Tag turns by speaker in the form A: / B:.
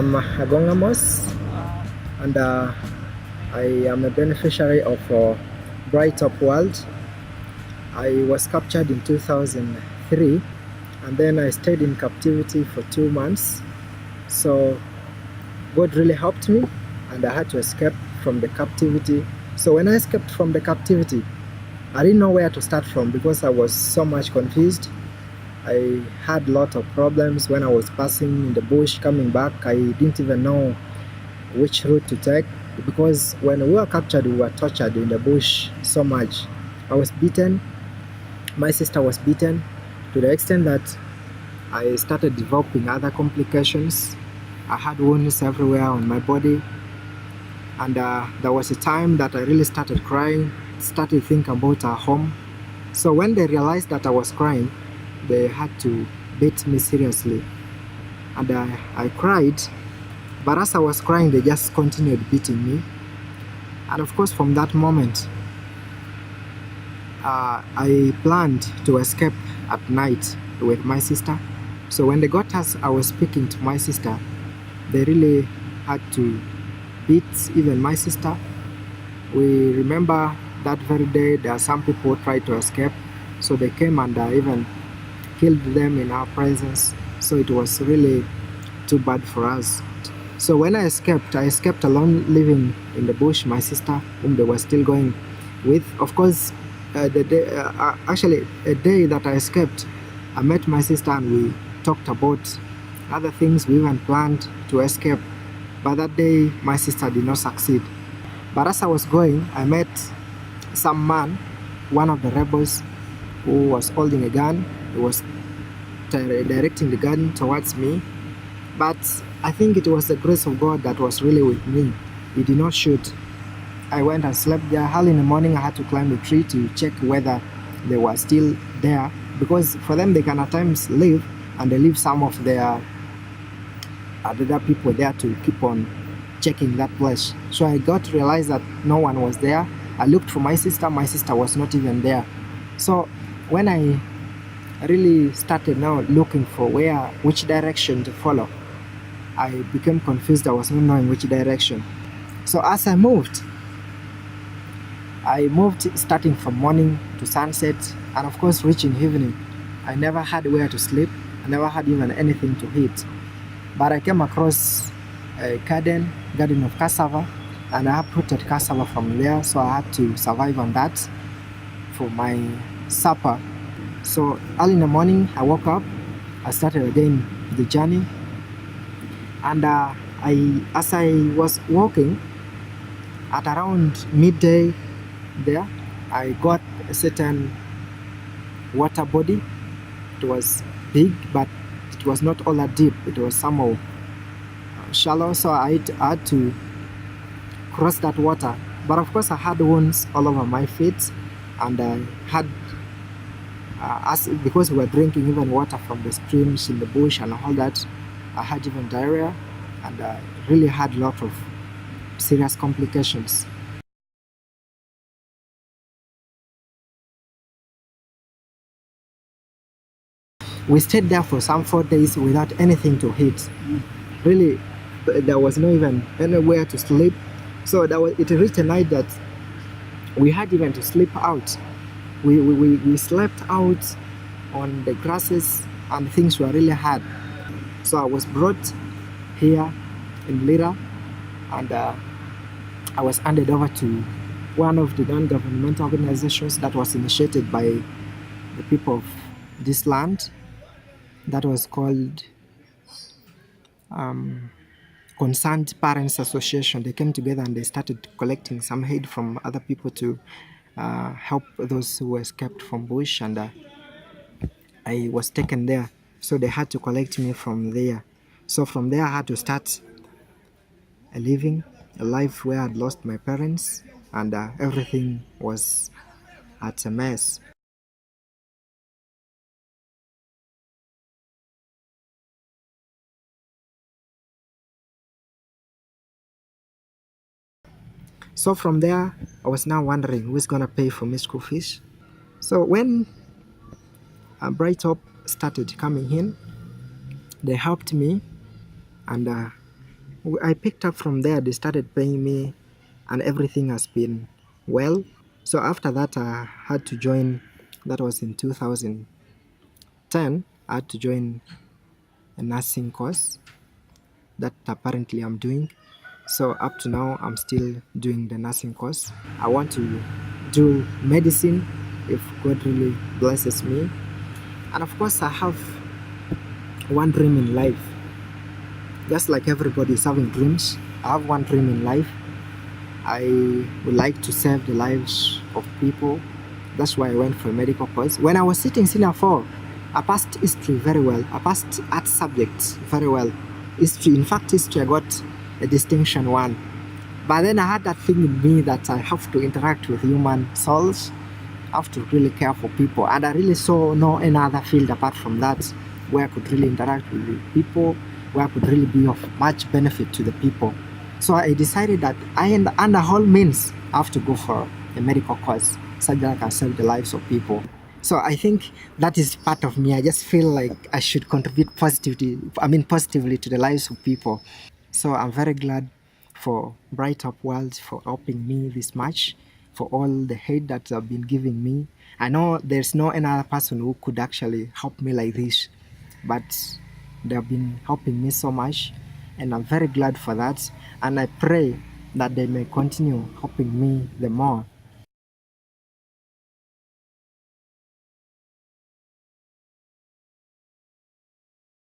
A: am Amos, and I am a beneficiary of Bright Up World. I was captured in 2003, and then I stayed in captivity for 2 months. So God really helped me, and I had to escape from the captivity. So when I escaped from the captivity, I didn't know where to start from because I was so much confused. I had a lot of problems when I was passing in the bush coming back. I didn't even know which route to take because when we were captured, we were tortured in the bush so much. I was beaten. My sister was beaten to the extent that I started developing other complications. I had wounds everywhere on my body, and there was a time that I really started crying, started thinking about our home. So when they realized that I was crying, they had to beat me seriously, and I cried, but as I was crying, they just continued beating me. And of course, from that moment, I planned to escape at night with my sister. So when they got us, I was speaking to my sister. They really had to beat even my sister. We remember that very day there are some people who tried to escape, so they came and even killed them in our presence. So it was really too bad for us. So when I escaped alone, living in the bush. My sister, whom they were still going with, of course, actually a day that I escaped, I met my sister and we talked about other things. We even planned to escape, but that day my sister did not succeed. But as I was going, I met some man, one of the rebels, who was holding a gun. He was directing the gun towards me, but I think it was the grace of God that was really with me. He did not shoot. I went and slept there. Early in the morning, I had to climb a tree to check whether they were still there, because for them, they can at times leave, and they leave some of their other people there to keep on checking that place. So I got to realize that no one was there. I looked for my sister was not even there. So when I really started now looking for which direction to follow, I became confused. I was not knowing which direction. So as I moved starting from morning to sunset, and of course reaching evening. I never had where to sleep. I never had even anything to eat. But I came across a garden of cassava, and I uprooted cassava from there, so I had to survive on that for my supper. So early in the morning, I woke up, I started again the journey, and as I was walking at around midday there, I got a certain water body. It was big, but it was not all that deep. It was somehow shallow, so I had to cross that water. But of course, I had wounds all over my feet, and I had, because we were drinking even water from the streams in the bush and all that, I had even diarrhea, and I really had a lot of serious complications. We stayed there for some 4 days without anything to eat. Really, there was no even anywhere to sleep. So it reached a night that we had even to sleep out. We slept out on the grasses, and things were really hard. So I was brought here in Lira, and I was handed over to one of the non-governmental organizations that was initiated by the people of this land. That was called Concerned Parents Association. They came together and they started collecting some aid from other people to help those who escaped from bush, and I was taken there. So they had to collect me from there. So from there, I had to start a life where I'd lost my parents, and everything was at a mess. So from there, I was now wondering who's gonna pay for me school fees. So when Bright Up started coming in, they helped me, and I picked up from there. They started paying me, and everything has been well. So after that, I had to join. That was in 2010. I had to join a nursing course that apparently I'm doing. So up to now, I'm still doing the nursing course. I want to do medicine if God really blesses me. And of course, I have one dream in life. Just like everybody is having dreams, I have one dream in life. I would like to save the lives of people. That's why I went for a medical course. When I was sitting senior 4, I passed history very well. I passed art subjects very well. History, in fact, history I got a distinction 1. But then I had that thing in me that I have to interact with human souls. I have to really care for people. And I really saw no any other field apart from that where I could really interact with the people, where I could really be of much benefit to the people. So I decided that under all means, I have to go for a medical course so that I can save the lives of people. So I think that is part of me. I just feel like I should contribute positively to the lives of people. So I'm very glad for Bright Up World for helping me this much, for all the hate that they've been giving me. I know there's no another person who could actually help me like this, but they have been helping me so much, and I'm very glad for that. And I pray that they may continue helping me the more